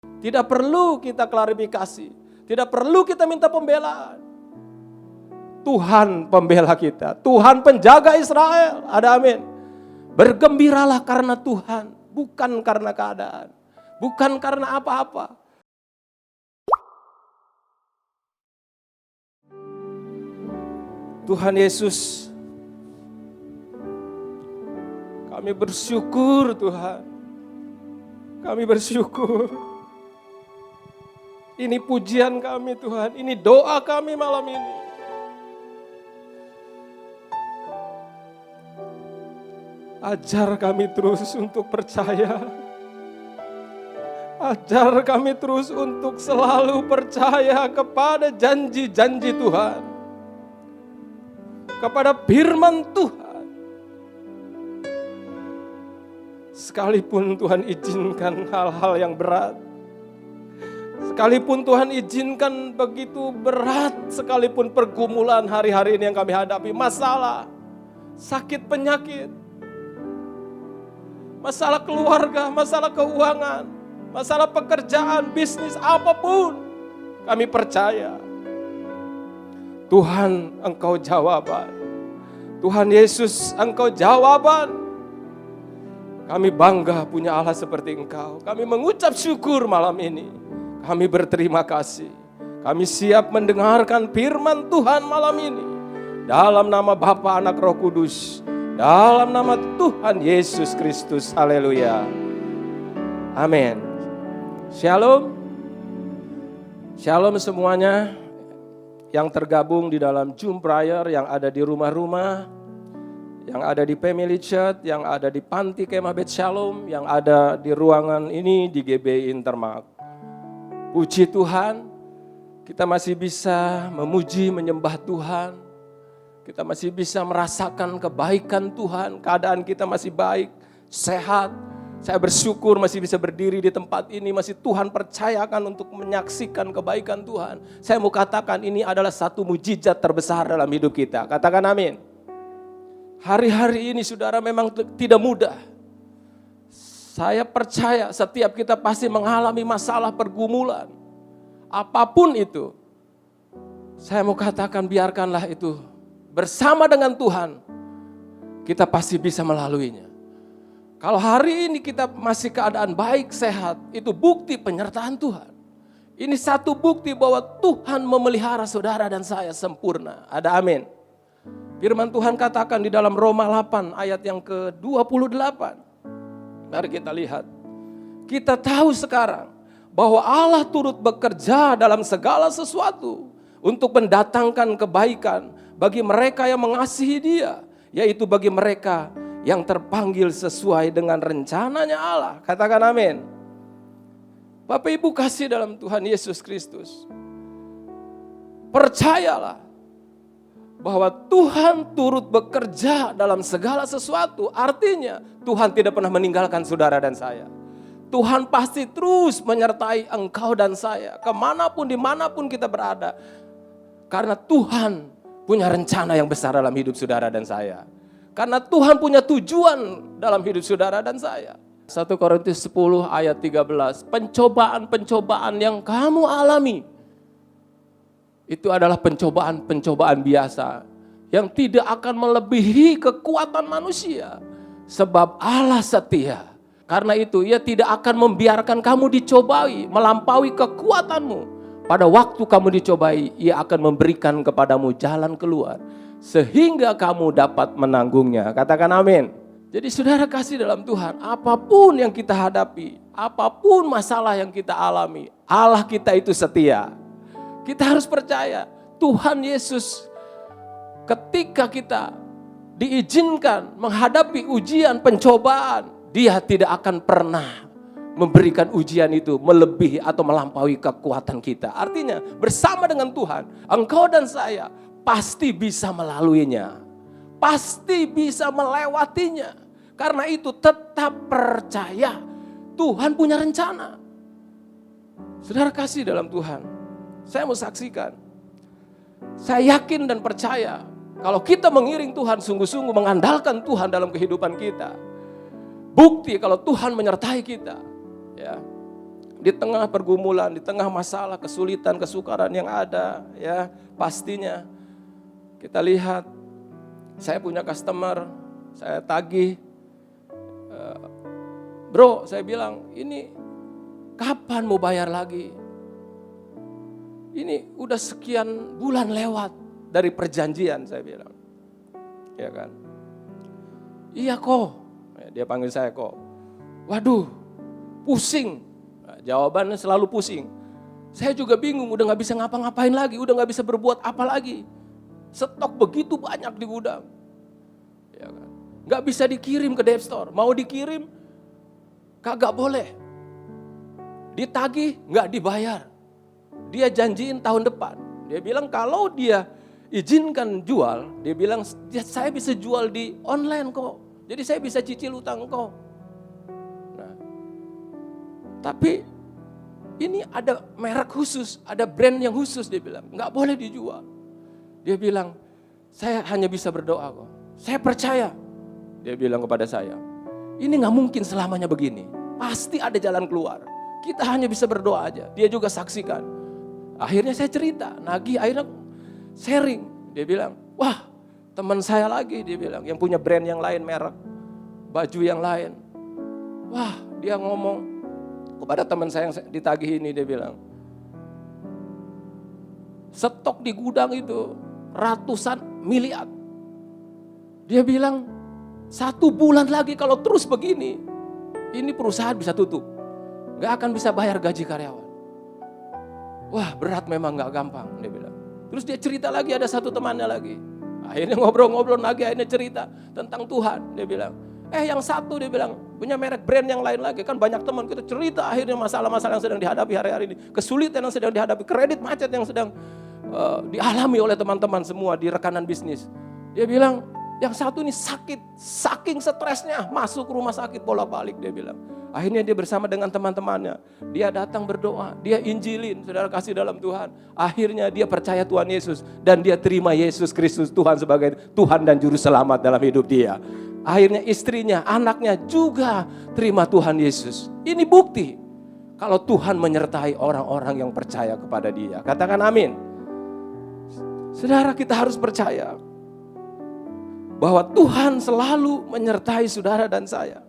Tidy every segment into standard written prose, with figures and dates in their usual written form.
Tidak perlu kita klarifikasi. Tidak perlu kita minta pembelaan. Tuhan pembela kita. Tuhan penjaga Israel. Ada amin. Bergembiralah karena Tuhan. Bukan karena keadaan. Bukan karena apa-apa. Tuhan Yesus, kami bersyukur Tuhan. Kami bersyukur. Ini pujian kami Tuhan. Ini doa kami malam ini. Ajar kami terus untuk percaya. Ajar kami terus untuk selalu percaya kepada janji-janji Tuhan. Kepada firman Tuhan. Sekalipun Tuhan izinkan hal-hal yang berat. Sekalipun Tuhan izinkan begitu berat. Sekalipun pergumulan hari-hari ini yang kami hadapi. Masalah, sakit penyakit. Masalah keluarga, masalah keuangan, masalah pekerjaan, bisnis, apapun. Kami percaya. Tuhan, Engkau jawaban. Tuhan Yesus, Engkau jawaban. Kami bangga punya Allah seperti Engkau. Kami mengucap syukur malam ini. Kami berterima kasih. Kami siap mendengarkan firman Tuhan malam ini. Dalam nama Bapa, Anak, Roh Kudus. Dalam nama Tuhan Yesus Kristus. Haleluya. Amin. Shalom. Shalom semuanya. Yang tergabung di dalam Zoom prayer, yang ada di rumah-rumah, yang ada di Family Church, yang ada di Panti Kemah Bet Shalom, yang ada di ruangan ini di GBI Intermark. Puji Tuhan, kita masih bisa memuji, menyembah Tuhan. Kita masih bisa merasakan kebaikan Tuhan, keadaan kita masih baik, sehat. Saya bersyukur masih bisa berdiri di tempat ini, masih Tuhan percayakan untuk menyaksikan kebaikan Tuhan. Saya mau katakan ini adalah satu mujizat terbesar dalam hidup kita. Katakan amin. Hari-hari ini saudara memang tidak mudah. Saya percaya setiap kita pasti mengalami masalah pergumulan. Apapun itu. Saya mau katakan biarkanlah itu bersama dengan Tuhan. Kita pasti bisa melaluinya. Kalau hari ini kita masih keadaan baik, sehat, itu bukti penyertaan Tuhan. Ini satu bukti bahwa Tuhan memelihara saudara dan saya sempurna. Ada amin. Firman Tuhan katakan di dalam Roma 8 ayat yang ke-28. Mari kita lihat. Kita tahu sekarang bahwa Allah turut bekerja dalam segala sesuatu untuk mendatangkan kebaikan bagi mereka yang mengasihi Dia, yaitu bagi mereka yang terpanggil sesuai dengan rencananya Allah. Katakan amin. Bapak Ibu kasih dalam Tuhan Yesus Kristus. Percayalah bahwa Tuhan turut bekerja dalam segala sesuatu. Artinya Tuhan tidak pernah meninggalkan saudara dan saya. Tuhan pasti terus menyertai engkau dan saya. Kemanapun, dimanapun kita berada. Karena Tuhan punya rencana yang besar dalam hidup saudara dan saya. Karena Tuhan punya tujuan dalam hidup saudara dan saya. 1 Korintus 10 ayat 13. Pencobaan-pencobaan yang kamu alami. Itu adalah pencobaan-pencobaan biasa. Yang tidak akan melebihi kekuatan manusia. Sebab Allah setia. Karena itu Ia tidak akan membiarkan kamu dicobai. Melampaui kekuatanmu. Pada waktu kamu dicobai, Ia akan memberikan kepadamu jalan keluar. Sehingga kamu dapat menanggungnya. Katakan amin. Jadi saudara kasih dalam Tuhan, apapun yang kita hadapi, apapun masalah yang kita alami, Allah kita itu setia. Kita harus percaya, Tuhan Yesus ketika kita diizinkan menghadapi ujian, pencobaan, Dia tidak akan pernah memberikan ujian itu melebihi atau melampaui kekuatan kita. Artinya bersama dengan Tuhan, engkau dan saya pasti bisa melaluinya. Pasti bisa melewatinya. Karena itu tetap percaya. Tuhan punya rencana. Saudara kasih dalam Tuhan. Saya mau saksikan. Saya yakin dan percaya. Kalau kita mengiring Tuhan, sungguh-sungguh mengandalkan Tuhan dalam kehidupan kita. Bukti kalau Tuhan menyertai kita. Ya. di tengah pergumulan, di tengah masalah, kesulitan, kesukaran yang ada, ya pastinya kita lihat, saya punya customer, saya tagih, bro, saya bilang, ini kapan mau bayar lagi? Ini udah sekian bulan lewat dari perjanjian, saya bilang, ya kan? Iya kok, dia panggil saya kok. Waduh, pusing. Nah, jawabannya selalu pusing. Saya juga bingung, udah gak bisa ngapa-ngapain lagi, udah gak bisa berbuat apa lagi. Stok begitu banyak di gudang. Ya kan? Gak bisa dikirim ke Dev Store, mau dikirim kagak boleh. Ditagih gak dibayar. Dia janjiin tahun depan. Dia bilang kalau dia izinkan jual, dia bilang saya bisa jual di online kok. Jadi saya bisa cicil utang kok. Nah, tapi ini ada merek khusus, ada brand yang khusus, dia bilang nggak boleh dijual. Dia bilang saya hanya bisa berdoa kok. Saya percaya. Dia bilang kepada saya, ini nggak mungkin selamanya begini. Pasti ada jalan keluar. Kita hanya bisa berdoa aja. Dia juga saksikan. Akhirnya saya cerita, nagih, akhirnya sharing. Dia bilang, wah teman saya lagi, dia bilang, yang punya brand yang lain, merek, baju yang lain. Wah, dia ngomong kepada teman saya yang ditagih ini, dia bilang, stok di gudang itu ratusan miliar. Dia bilang, 1 bulan lagi kalau terus begini, ini perusahaan bisa tutup. Gak akan bisa bayar gaji karyawan. Wah, berat memang gak gampang, dia bilang. Terus dia cerita lagi, ada satu temannya lagi. Akhirnya ngobrol-ngobrol lagi, akhirnya cerita tentang Tuhan. Dia bilang, yang satu dia bilang, punya merek brand yang lain lagi. Kan banyak teman kita cerita akhirnya masalah-masalah yang sedang dihadapi hari-hari ini. Kesulitan yang sedang dihadapi, kredit macet yang sedang dialami oleh teman-teman semua di rekanan bisnis. Dia bilang, yang satu ini sakit, saking stresnya masuk rumah sakit bolak-balik, dia bilang. Akhirnya dia bersama dengan teman-temannya, dia datang berdoa, dia injilin, saudara kasih dalam Tuhan. Akhirnya dia percaya Tuhan Yesus dan dia terima Yesus Kristus Tuhan sebagai Tuhan dan Juru Selamat dalam hidup dia. Akhirnya istrinya, anaknya juga terima Tuhan Yesus. Ini bukti kalau Tuhan menyertai orang-orang yang percaya kepada dia. Katakan amin. Saudara, kita harus percaya bahwa Tuhan selalu menyertai saudara dan saya.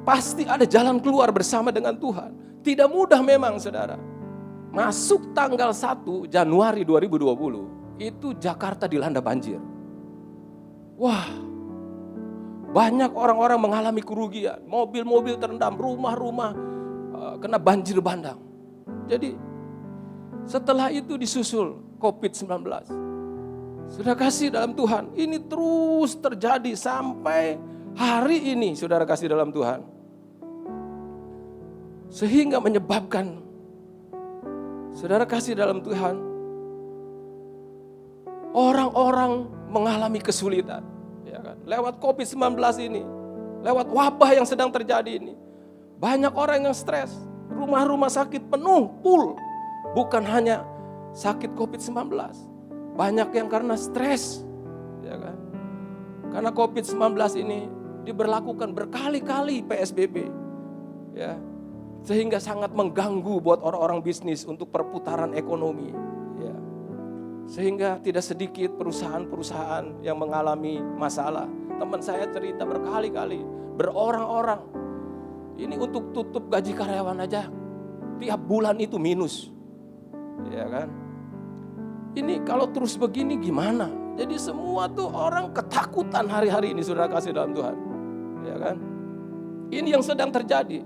Pasti ada jalan keluar bersama dengan Tuhan. Tidak mudah memang, saudara. Masuk tanggal 1 Januari 2020, itu Jakarta dilanda banjir. Wah, banyak orang-orang mengalami kerugian. Mobil-mobil terendam, rumah-rumah kena banjir bandang. Jadi setelah itu disusul COVID-19. Saudara kasih dalam Tuhan, ini terus terjadi sampai hari ini, saudara kasih dalam Tuhan. Sehingga menyebabkan, saudara kasih dalam Tuhan, orang-orang mengalami kesulitan. Ya kan? Lewat COVID-19 ini, lewat wabah yang sedang terjadi ini. Banyak orang yang stres, rumah-rumah sakit penuh, full. Bukan hanya sakit COVID-19, banyak yang karena stres. Ya kan? Karena COVID-19 ini diberlakukan berkali-kali PSBB, ya, sehingga sangat mengganggu buat orang-orang bisnis untuk perputaran ekonomi, ya. Sehingga tidak sedikit perusahaan-perusahaan yang mengalami masalah. Teman saya cerita berkali-kali, berorang-orang, ini untuk tutup gaji karyawan aja, tiap bulan itu minus, ya kan? Ini kalau terus begini gimana? Jadi semua tuh orang ketakutan hari-hari ini, saudara kasih dalam Tuhan. Ya kan? Ini yang sedang terjadi.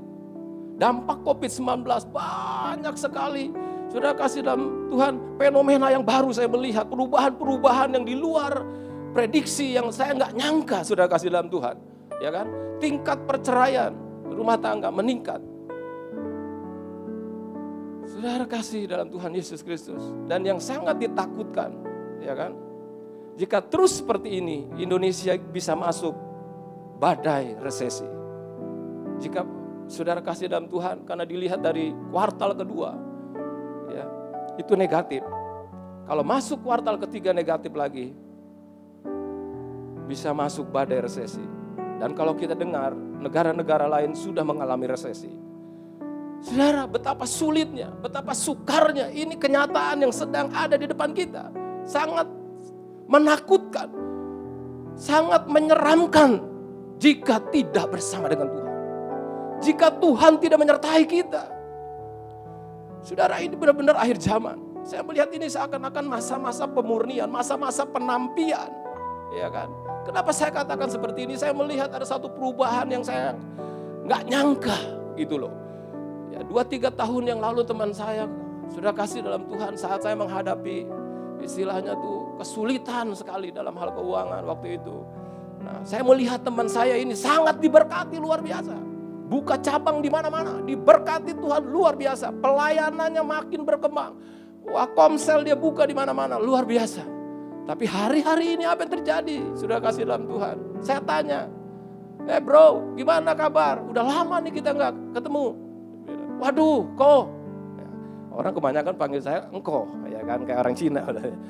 Dampak COVID-19 banyak sekali. Saudara kasih dalam Tuhan, fenomena yang baru saya melihat, perubahan-perubahan yang di luar prediksi yang saya nggak nyangka, saudara kasih dalam Tuhan. Ya kan? Tingkat perceraian rumah tangga meningkat. Saudara kasih dalam Tuhan Yesus Kristus. Dan yang sangat ditakutkan, ya kan? Jika terus seperti ini, Indonesia bisa masuk badai resesi. Jika saudara kasih dalam Tuhan, karena dilihat dari kuartal kedua, ya, itu negatif. Kalau masuk kuartal ketiga negatif lagi, bisa masuk badai resesi. Dan kalau kita dengar, negara-negara lain sudah mengalami resesi. Saudara, betapa sulitnya, betapa sukarnya, ini kenyataan yang sedang ada di depan kita. Sangat menakutkan, sangat menyeramkan jika tidak bersama dengan Tuhan. Jika Tuhan tidak menyertai kita. Saudara, ini benar-benar akhir zaman. Saya melihat ini seakan-akan masa-masa pemurnian, masa-masa penampian. Ya kan? Kenapa saya katakan seperti ini? Saya melihat ada satu perubahan yang saya nggak nyangka gitu loh. Ya, 2-3 tahun yang lalu teman saya sudah kasih dalam Tuhan saat saya menghadapi istilahnya tuh kesulitan sekali dalam hal keuangan waktu itu. Nah, saya melihat teman saya ini sangat diberkati luar biasa. Buka cabang di mana-mana, diberkati Tuhan luar biasa. Pelayanannya makin berkembang. Wah, komsel dia buka di mana-mana, luar biasa. Tapi hari-hari ini apa yang terjadi? Sudah kasih dalam Tuhan. Saya tanya, bro, gimana kabar? Udah lama nih kita nggak ketemu. Waduh, kok. Orang kebanyakan panggil saya engkau, ya kan, kayak orang Cina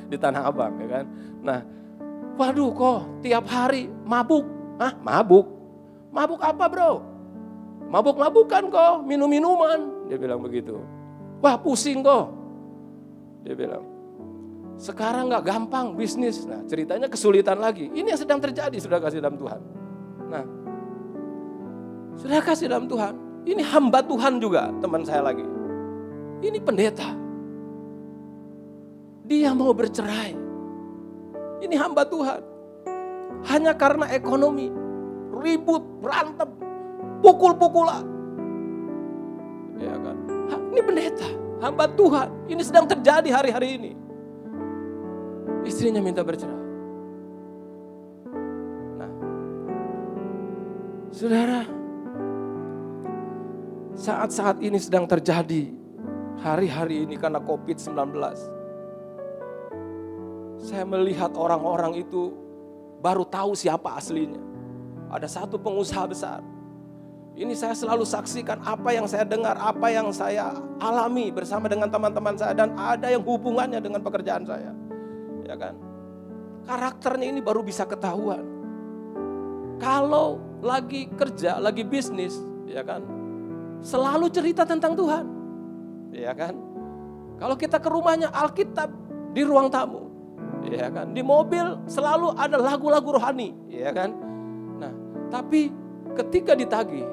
di Tanah Abang, ya kan. Nah, waduh, kok tiap hari mabuk. Hah, mabuk? Mabuk apa, bro? Mabuk-mabukan kok, minum-minuman. Dia bilang begitu. Wah, pusing kok. Dia bilang, sekarang gak gampang bisnis. Nah, ceritanya kesulitan lagi. Ini yang sedang terjadi, sudah kasih dalam Tuhan. Nah, sudah kasih dalam Tuhan. Ini hamba Tuhan juga, teman saya lagi. Ini pendeta. Dia mau bercerai. Ini hamba Tuhan. Hanya karena ekonomi. Ribut, berantem, pukul-pukulan. Ya kan? Ini pendeta, hamba Tuhan. Ini sedang terjadi hari-hari ini. Istrinya minta bercerai. Nah, saudara, saat-saat ini sedang terjadi hari-hari ini karena COVID-19. Saya melihat orang-orang itu baru tahu siapa aslinya. Ada satu pengusaha besar. Ini saya selalu saksikan apa yang saya dengar, apa yang saya alami bersama dengan teman-teman saya. Dan ada yang hubungannya dengan pekerjaan saya. Ya kan? Karakternya ini baru bisa ketahuan. Kalau lagi kerja, lagi bisnis, ya kan? Selalu cerita tentang Tuhan. Ya kan? Kalau kita ke rumahnya, Alkitab di ruang tamu. Ya kan? Di mobil selalu ada lagu-lagu rohani, ya kan? Nah, tapi ketika ditagih,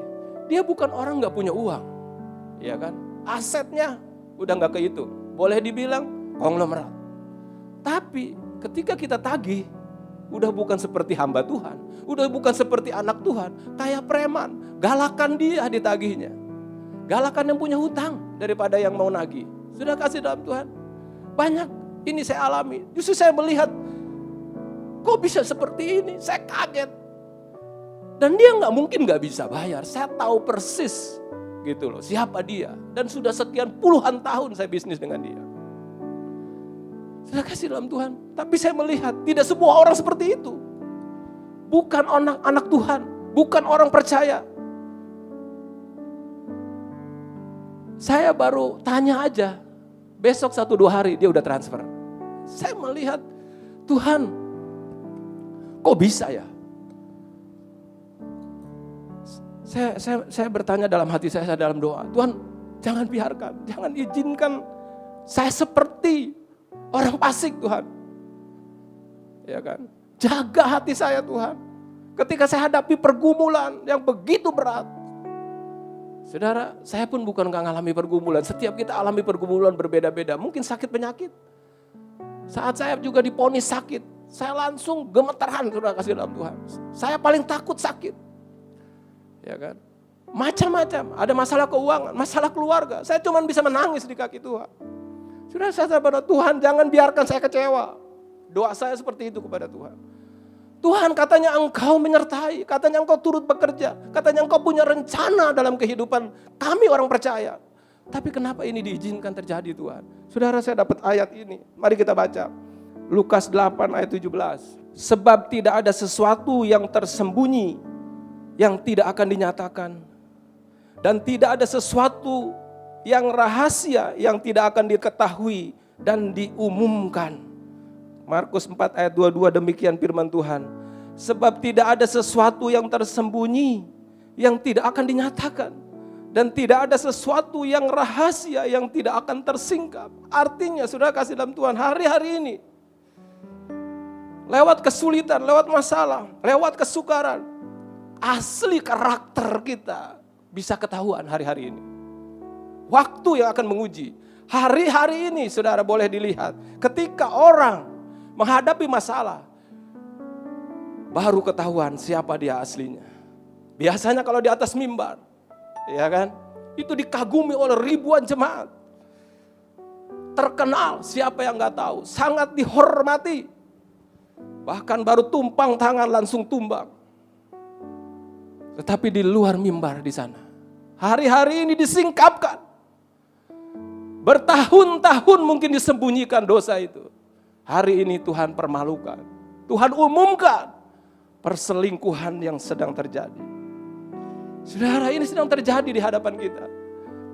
dia bukan orang gak punya uang. Ya kan? Asetnya udah gak kehitung. Boleh dibilang konglomerat. Tapi ketika kita tagih, udah bukan seperti hamba Tuhan. Udah bukan seperti anak Tuhan. Kayak preman. Galakan dia ditagihnya. Galakan yang punya hutang daripada yang mau nagih. Sudah kasih dalam Tuhan. Banyak ini saya alami. Justru saya melihat, kok bisa seperti ini? Saya kaget. Dan dia mungkin gak bisa bayar. Saya tahu persis gitu loh, siapa dia. Dan sudah sekian puluhan tahun saya bisnis dengan dia. Sudah kasih dalam Tuhan. Tapi saya melihat tidak semua orang seperti itu. Bukan anak Tuhan. Bukan orang percaya. Saya baru tanya aja. Besok 1-2 hari dia udah transfer. Saya melihat, Tuhan, kok bisa ya? Saya bertanya dalam hati saya dalam doa. Tuhan, jangan biarkan, jangan izinkan saya seperti orang fasik, Tuhan. Ya kan? Jaga hati saya, Tuhan. Ketika saya hadapi pergumulan yang begitu berat. Saudara, saya pun bukan gak ngalami pergumulan. Setiap kita alami pergumulan berbeda-beda. Mungkin sakit penyakit. Saat saya juga diponis sakit, saya langsung gemetaran, saudara kasih dalam Tuhan. Saya paling takut sakit. Ya kan? Macam-macam. Ada masalah keuangan, masalah keluarga. Saya cuma bisa menangis di kaki Tuhan. Sudah saya kepada Tuhan, jangan biarkan saya kecewa. Doa saya seperti itu kepada Tuhan. Tuhan, katanya Engkau menyertai, katanya Engkau turut bekerja, katanya Engkau punya rencana dalam kehidupan kami orang percaya. Tapi kenapa ini diizinkan terjadi, Tuhan? Saudara, saya dapat ayat ini. Mari kita baca. Lukas 8 ayat 17. Sebab tidak ada sesuatu yang tersembunyi yang tidak akan dinyatakan. Dan tidak ada sesuatu yang rahasia yang tidak akan diketahui dan diumumkan. Markus 4 ayat 22, demikian firman Tuhan. Sebab tidak ada sesuatu yang tersembunyi yang tidak akan dinyatakan. Dan tidak ada sesuatu yang rahasia yang tidak akan tersingkap. Artinya saudara kasih dalam Tuhan, hari-hari ini, lewat kesulitan, lewat masalah, lewat kesukaran, asli karakter kita bisa ketahuan hari-hari ini. Waktu yang akan menguji. Hari-hari ini saudara boleh dilihat, ketika orang menghadapi masalah, baru ketahuan siapa dia aslinya. Biasanya kalau di atas mimbar, ya kan, itu dikagumi oleh ribuan jemaat. Terkenal, siapa yang gak tahu, sangat dihormati. Bahkan baru tumpang tangan langsung tumbang. Tetapi di luar mimbar di sana, hari-hari ini disingkapkan. Bertahun-tahun mungkin disembunyikan dosa itu. Hari ini Tuhan permalukan. Tuhan umumkan perselingkuhan yang sedang terjadi. Saudara, ini sedang terjadi di hadapan kita.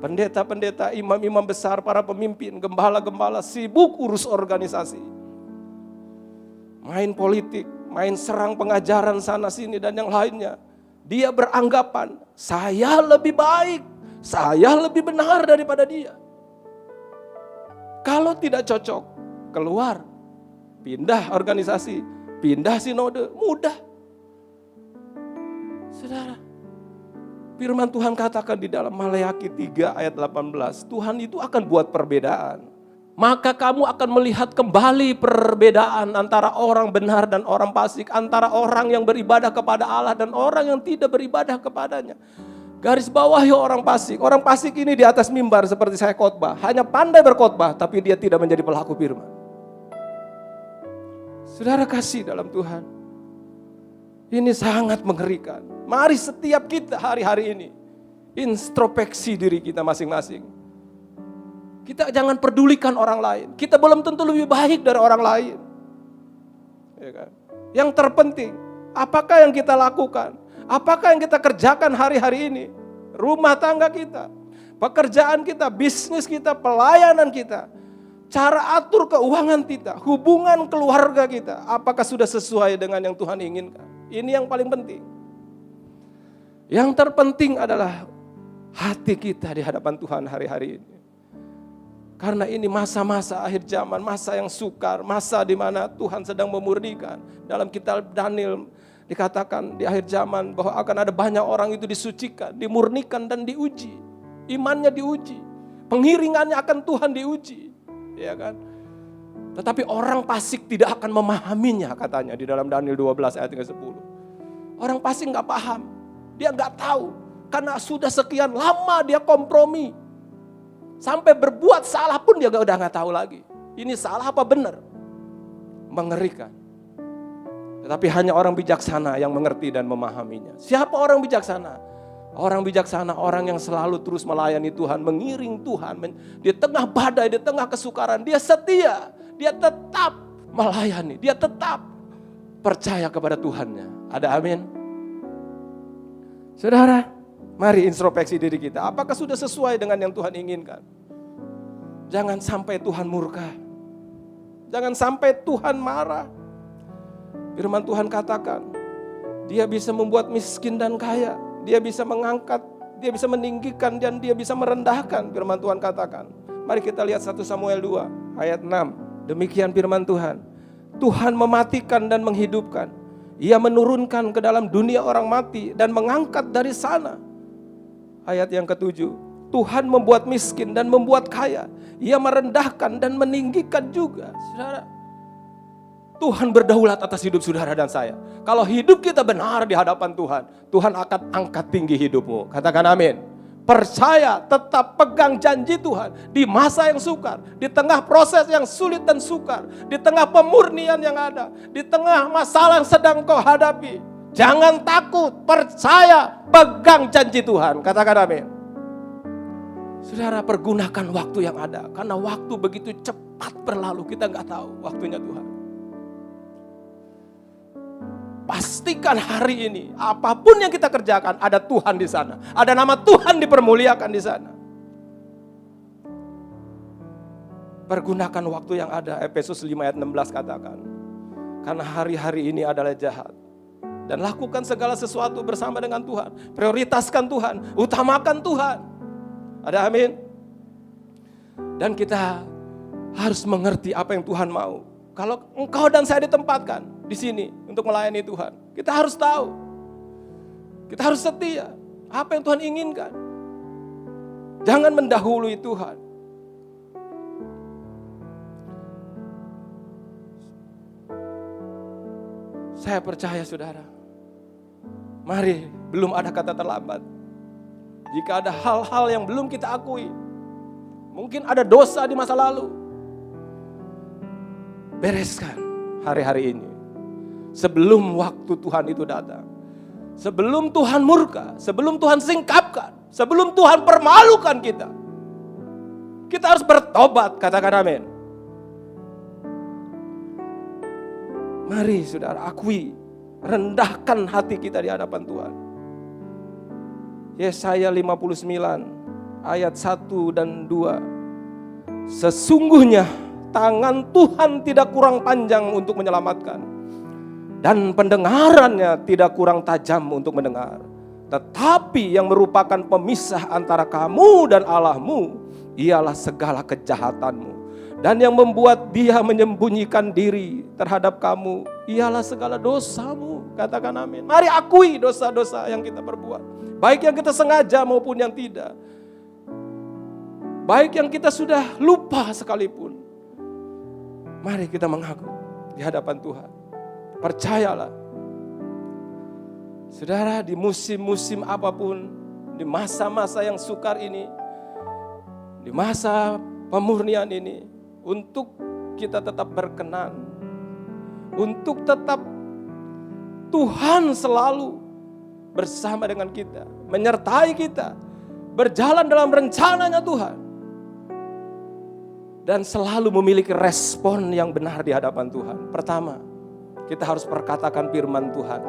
Pendeta-pendeta, imam-imam besar, para pemimpin, gembala-gembala sibuk urus organisasi. Main politik, main serang pengajaran sana sini dan yang lainnya. Dia beranggapan, saya lebih baik, saya lebih benar daripada dia. Kalau tidak cocok, keluar, pindah organisasi, pindah sinode, mudah. Saudara, firman Tuhan katakan di dalam Maleakhi 3 ayat 18, Tuhan itu akan buat perbedaan. Maka kamu akan melihat kembali perbedaan antara orang benar dan orang fasik, antara orang yang beribadah kepada Allah dan orang yang tidak beribadah kepadanya. Garis bawahi orang fasik. Orang fasik ini di atas mimbar seperti saya khotbah, hanya pandai berkhotbah tapi dia tidak menjadi pelaku firman. Saudara kasih dalam Tuhan, ini sangat mengerikan. Mari setiap kita hari-hari ini introspeksi diri kita masing-masing. Kita jangan pedulikan orang lain. Kita belum tentu lebih baik dari orang lain. Ya kan? Yang terpenting, apakah yang kita lakukan? Apakah yang kita kerjakan hari-hari ini? Rumah tangga kita, pekerjaan kita, bisnis kita, pelayanan kita, cara atur keuangan kita, hubungan keluarga kita, apakah sudah sesuai dengan yang Tuhan inginkan? Ini yang paling penting. Yang terpenting adalah hati kita di hadapan Tuhan hari-hari ini. Karena ini masa-masa akhir zaman, masa yang sukar, masa di mana Tuhan sedang memurnikan. Dalam kitab Daniel dikatakan di akhir zaman bahwa akan ada banyak orang itu disucikan, dimurnikan dan diuji. Imannya diuji, pengiringannya akan Tuhan diuji. Ya kan? Tetapi orang fasik tidak akan memahaminya katanya di dalam Daniel 12 ayat 10. Orang fasik gak paham, dia gak tahu. Karena sudah sekian lama dia kompromi. Sampai berbuat salah pun dia udah gak tahu lagi. Ini salah apa benar? Mengerikan. Tetapi hanya orang bijaksana yang mengerti dan memahaminya. Siapa orang bijaksana? Orang bijaksana, orang yang selalu terus melayani Tuhan, mengiring Tuhan. Di tengah badai, di tengah kesukaran, dia setia. Dia tetap melayani, dia tetap percaya kepada Tuhannya. Ada amin? Saudara, mari introspeksi diri kita. Apakah sudah sesuai dengan yang Tuhan inginkan? Jangan sampai Tuhan murka. Jangan sampai Tuhan marah. Firman Tuhan katakan, dia bisa membuat miskin dan kaya. Dia bisa mengangkat, dia bisa meninggikan dan dia bisa merendahkan. Firman Tuhan katakan. Mari kita lihat 1 Samuel 2 ayat 6. Demikian firman Tuhan. Tuhan mematikan dan menghidupkan. Ia menurunkan ke dalam dunia orang mati dan mengangkat dari sana. Ayat yang ke-7. Tuhan membuat miskin dan membuat kaya. Ia merendahkan dan meninggikan juga. Saudara, Tuhan berdaulat atas hidup saudara dan saya. Kalau hidup kita benar di hadapan Tuhan, Tuhan akan angkat tinggi hidupmu. Katakan amin. Percaya, tetap pegang janji Tuhan di masa yang sukar, di tengah proses yang sulit dan sukar, di tengah pemurnian yang ada, di tengah masalah yang sedang kau hadapi. Jangan takut, percaya, pegang janji Tuhan. Katakan amin. Saudara, pergunakan waktu yang ada, karena waktu begitu cepat berlalu, kita nggak tahu waktunya Tuhan. Pastikan hari ini, apapun yang kita kerjakan, ada Tuhan di sana. Ada nama Tuhan dipermuliakan di sana. Pergunakan waktu yang ada. Efesus 5 ayat 16 katakan. Karena hari-hari ini adalah jahat. Dan lakukan segala sesuatu bersama dengan Tuhan. Prioritaskan Tuhan, utamakan Tuhan. Ada amin? Dan kita harus mengerti apa yang Tuhan mau. Kalau engkau dan saya ditempatkan di sini untuk melayani Tuhan, kita harus tahu. Kita harus setia. Apa yang Tuhan inginkan. Jangan mendahului Tuhan. Saya percaya saudara, mari, belum ada kata terlambat. Jika ada hal-hal yang belum kita akui, mungkin ada dosa di masa lalu, bereskan hari-hari ini. Sebelum waktu Tuhan itu datang. Sebelum Tuhan murka, sebelum Tuhan singkapkan, sebelum Tuhan permalukan kita. Kita harus bertobat, katakan amin. Mari saudara akui, rendahkan hati kita di hadapan Tuhan. Yesaya 59 ayat 1 dan 2. Sesungguhnya tangan Tuhan tidak kurang panjang untuk menyelamatkan, dan pendengarannya tidak kurang tajam untuk mendengar. Tetapi yang merupakan pemisah antara kamu dan Allahmu ialah segala kejahatanmu. Dan yang membuat dia menyembunyikan diri terhadap kamu ialah segala dosamu. Katakan amin. Mari akui dosa-dosa yang kita perbuat. Baik yang kita sengaja maupun yang tidak. Baik yang kita sudah lupa sekalipun. Mari kita mengaku di hadapan Tuhan. Percayalah. Saudara, di musim-musim apapun, di masa-masa yang sukar ini, di masa pemurnian ini, untuk kita tetap berkenan, untuk tetap Tuhan selalu bersama dengan kita, menyertai kita, berjalan dalam rencananya Tuhan, dan selalu memiliki respon yang benar di hadapan Tuhan. Pertama, kita harus perkatakan firman Tuhan.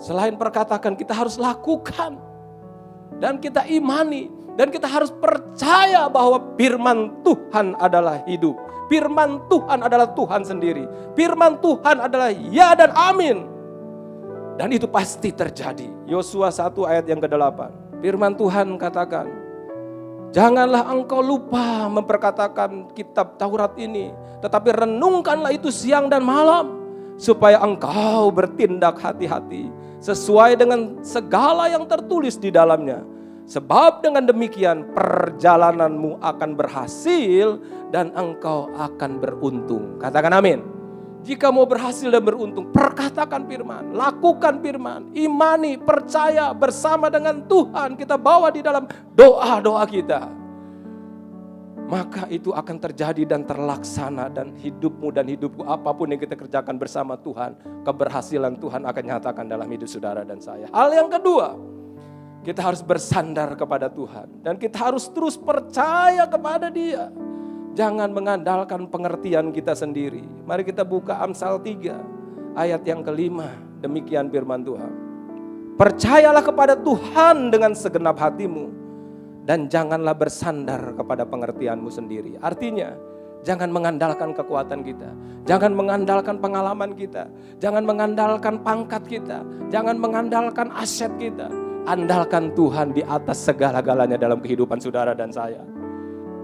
Selain perkatakan, kita harus lakukan, dan kita imani. Dan kita harus percaya bahwa firman Tuhan adalah hidup. Firman Tuhan adalah Tuhan sendiri. Firman Tuhan adalah ya dan amin. Dan itu pasti terjadi. Yosua 1 ayat yang ke-8. Firman Tuhan katakan, janganlah engkau lupa memperkatakan kitab Taurat ini, tetapi renungkanlah itu siang dan malam, supaya engkau bertindak hati-hati sesuai dengan segala yang tertulis di dalamnya. Sebab dengan demikian perjalananmu akan berhasil dan engkau akan beruntung. Katakan amin. Jika mau berhasil dan beruntung, perkatakan firman, lakukan firman, imani, percaya bersama dengan Tuhan, kita bawa di dalam doa-doa kita. Maka itu akan terjadi dan terlaksana, dan hidupmu dan hidupku, apapun yang kita kerjakan bersama Tuhan, keberhasilan Tuhan akan nyatakan dalam hidup saudara dan saya. Hal yang kedua, kita harus bersandar kepada Tuhan. Dan kita harus terus percaya kepada Dia. Jangan mengandalkan pengertian kita sendiri. Mari kita buka Amsal 3 ayat yang ke-5. Demikian firman Tuhan. Percayalah kepada Tuhan dengan segenap hatimu. Dan janganlah bersandar kepada pengertianmu sendiri. Artinya, jangan mengandalkan kekuatan kita. Jangan mengandalkan pengalaman kita. Jangan mengandalkan pangkat kita. Jangan mengandalkan aset kita. Andalkan Tuhan di atas segala-galanya dalam kehidupan saudara dan saya.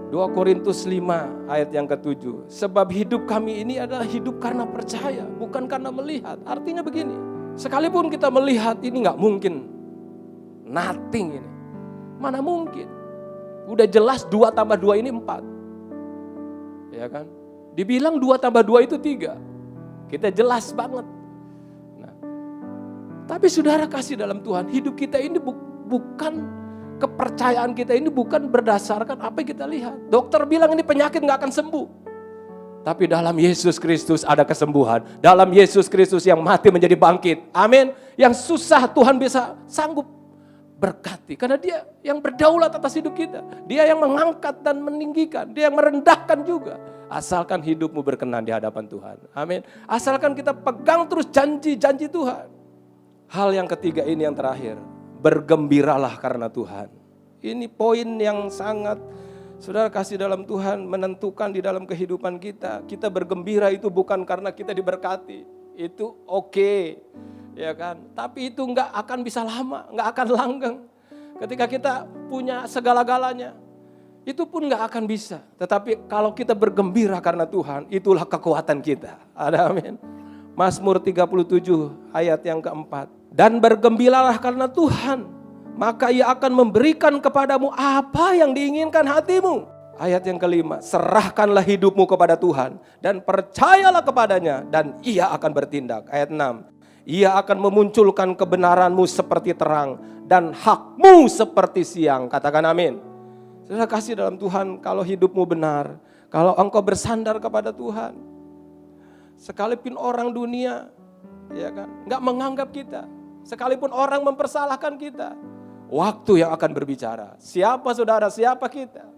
2 Korintus 5 ayat yang ke-7. Sebab hidup kami ini adalah hidup karena percaya, bukan karena melihat. Artinya begini, sekalipun kita melihat ini gak mungkin. Nothing ini. Mana mungkin. Udah jelas 2 tambah 2 ini 4. Ya kan? Dibilang 2 tambah 2 itu 3. Kita jelas banget. Tapi saudara kasih dalam Tuhan, hidup kita ini bukan, kepercayaan kita ini bukan berdasarkan apa yang kita lihat. Dokter bilang ini penyakit gak akan sembuh. Tapi dalam Yesus Kristus ada kesembuhan. Dalam Yesus Kristus yang mati menjadi bangkit. Amin. Yang susah Tuhan bisa sanggup berkati. Karena Dia yang berdaulat atas hidup kita. Dia yang mengangkat dan meninggikan. Dia yang merendahkan juga. Asalkan hidupmu berkenan di hadapan Tuhan. Amin. Asalkan kita pegang terus janji-janji Tuhan. Hal yang ketiga ini yang terakhir, bergembiralah karena Tuhan. Ini poin yang sangat saudara kasih dalam Tuhan, menentukan di dalam kehidupan kita. Kita bergembira itu bukan karena kita diberkati, itu oke, ya kan? Tapi itu nggak akan bisa lama, nggak akan langgeng. ketika kita punya segala-galanya, itu pun gak akan bisa. Tetapi kalau kita bergembira karena Tuhan, itulah kekuatan kita. Ada amin. Mazmur 37 ayat yang keempat. Dan bergembiralah karena Tuhan, maka Ia akan memberikan kepadamu apa yang diinginkan hatimu. Ayat yang kelima, serahkanlah hidupmu kepada Tuhan dan percayalah kepadanya dan Ia akan bertindak. Ayat 6, Ia akan memunculkan kebenaranmu seperti terang dan hakmu seperti siang. Katakan amin. Saudara kasih dalam Tuhan, kalau hidupmu benar, kalau engkau bersandar kepada Tuhan, sekalipun orang dunia ya kan, gak menganggap kita, sekalipun orang mempersalahkan kita, waktu yang akan berbicara. Siapa saudara, siapa kita?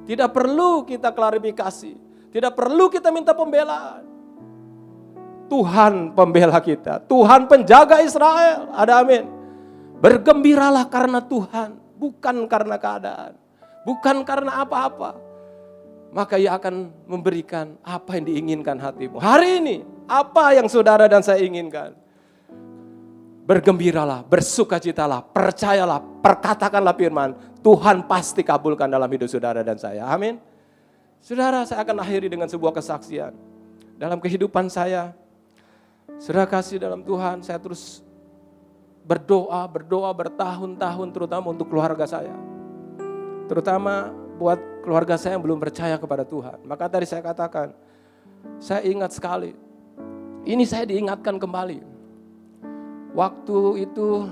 Tidak perlu kita klarifikasi, tidak perlu kita minta pembelaan. Tuhan pembela kita, Tuhan penjaga Israel. Ada amin. Bergembiralah karena Tuhan, bukan karena keadaan, bukan karena apa-apa. Maka Ia akan memberikan apa yang diinginkan hatimu. Hari ini, apa yang saudara dan saya inginkan? Bergembiralah, bersukacitalah, percayalah, perkatakanlah firman. Tuhan pasti kabulkan dalam hidup saudara dan saya. Amin. Saudara, saya akan akhiri dengan sebuah kesaksian. Dalam kehidupan saya, saudara kasih dalam Tuhan, saya terus berdoa bertahun-tahun terutama untuk keluarga saya. Terutama buat keluarga saya yang belum percaya kepada Tuhan. Maka tadi saya katakan, saya ingat sekali. Ini saya diingatkan kembali. Waktu itu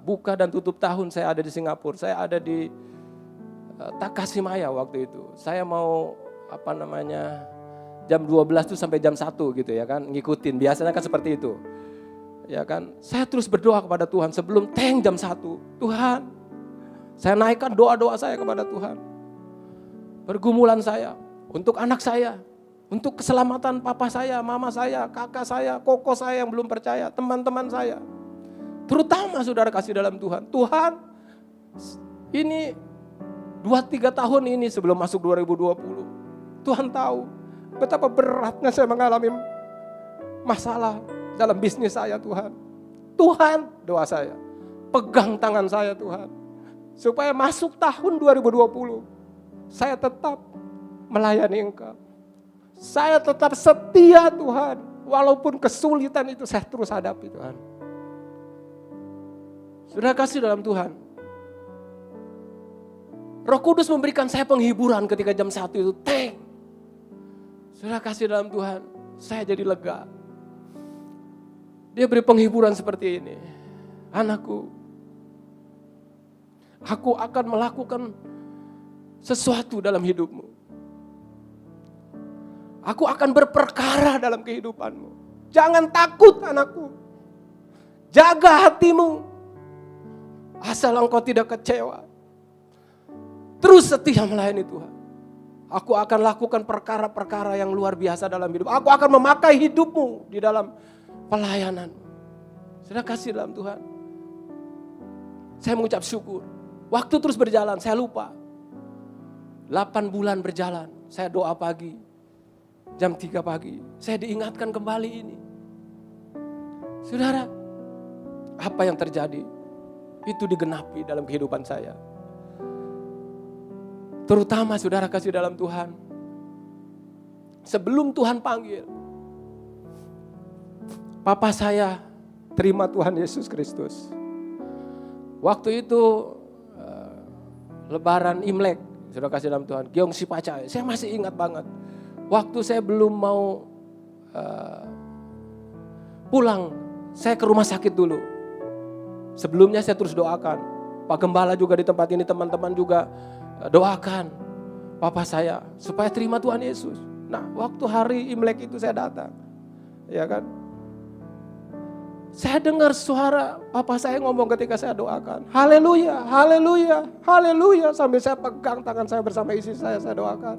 buka dan tutup tahun saya ada di Singapura. Saya ada di Takashimaya waktu itu. Saya mau jam 12 tuh sampai jam 1 gitu ya kan, ngikutin. Biasanya kan seperti itu. Ya kan? Saya terus berdoa kepada Tuhan sebelum jam 1. Tuhan, saya naikkan doa-doa saya kepada Tuhan. Pergumulan saya, untuk anak saya, untuk keselamatan papa saya, mama saya, kakak saya, koko saya yang belum percaya, teman-teman saya. Terutama saudara kasih dalam Tuhan. Tuhan, ini 2-3 tahun ini sebelum masuk 2020. Tuhan tahu betapa beratnya saya mengalami masalah dalam bisnis saya Tuhan. Tuhan, doa saya, pegang tangan saya Tuhan. Supaya masuk tahun 2020, saya tetap melayani Engkau. Saya tetap setia Tuhan. Walaupun kesulitan itu saya terus hadapi Tuhan. Saudara kasih dalam Tuhan. Roh Kudus memberikan saya penghiburan ketika jam 1 itu. Saudara kasih dalam Tuhan. Saya jadi lega. Dia beri penghiburan seperti ini. Anakku, aku akan melakukan sesuatu dalam hidupmu. Aku akan berperkara dalam kehidupanmu. Jangan takut anakku. Jaga hatimu. Asal engkau tidak kecewa. Terus setia melayani Tuhan. Aku akan lakukan perkara-perkara yang luar biasa dalam hidup. Aku akan memakai hidupmu di dalam pelayanan. Sudah kasih dalam Tuhan. Saya mengucap syukur. Waktu terus berjalan, saya lupa. 8 bulan berjalan, saya doa pagi. Jam 3 pagi, saya diingatkan kembali ini. Saudara, apa yang terjadi? Itu digenapi dalam kehidupan saya. Terutama saudara kasih dalam Tuhan. Sebelum Tuhan panggil, papa saya terima Tuhan Yesus Kristus. Waktu itu Lebaran Imlek, saudara kasih dalam Tuhan, Gyeong Si Paca, saya masih ingat banget. Waktu saya belum mau pulang, saya ke rumah sakit dulu. Sebelumnya saya terus doakan. Pak Gembala juga di tempat ini, teman-teman juga doakan papa saya supaya terima Tuhan Yesus. Nah, waktu hari Imlek itu saya datang. Ya kan? Saya dengar suara papa saya ngomong ketika saya doakan. Haleluya, haleluya, haleluya. Sambil saya pegang tangan saya bersama istri saya doakan.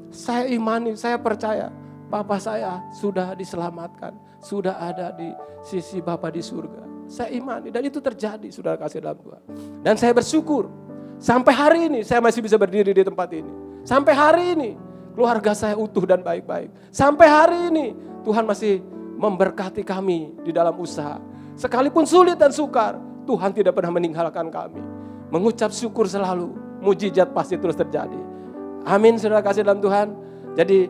Saya imani, saya percaya papa saya sudah diselamatkan. Sudah ada di sisi Bapa di surga. Saya imani dan itu terjadi, saudara kasih dalam Tuhan. Dan saya bersyukur sampai hari ini saya masih bisa berdiri di tempat ini. Sampai hari ini keluarga saya utuh dan baik-baik. Sampai hari ini Tuhan masih memberkati kami di dalam usaha. Sekalipun sulit dan sukar, Tuhan tidak pernah meninggalkan kami. Mengucap syukur selalu, mujizat pasti terus terjadi. Amin, saudara kasih dalam Tuhan. Jadi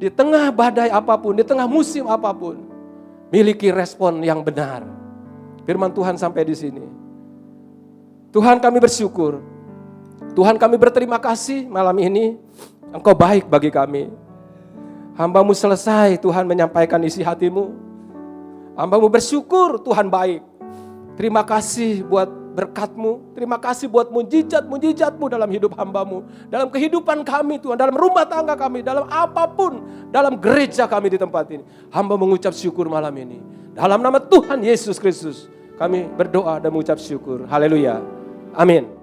di tengah badai apapun, di tengah musim apapun, miliki respon yang benar. Firman Tuhan sampai di sini. Tuhan, kami bersyukur. Tuhan, kami berterima kasih malam ini. Engkau baik bagi kami. Hamba-Mu selesai Tuhan menyampaikan isi hati-Mu. Hamba-Mu bersyukur Tuhan baik. Terima kasih buat berkat-Mu. Terima kasih buat mujizat-mujizat-Mu dalam hidup hamba-Mu. Dalam kehidupan kami Tuhan, dalam rumah tangga kami, dalam apapun, dalam gereja kami di tempat ini. Hamba mengucap syukur malam ini. Dalam nama Tuhan Yesus Kristus, kami berdoa dan mengucap syukur. Haleluya. Amin.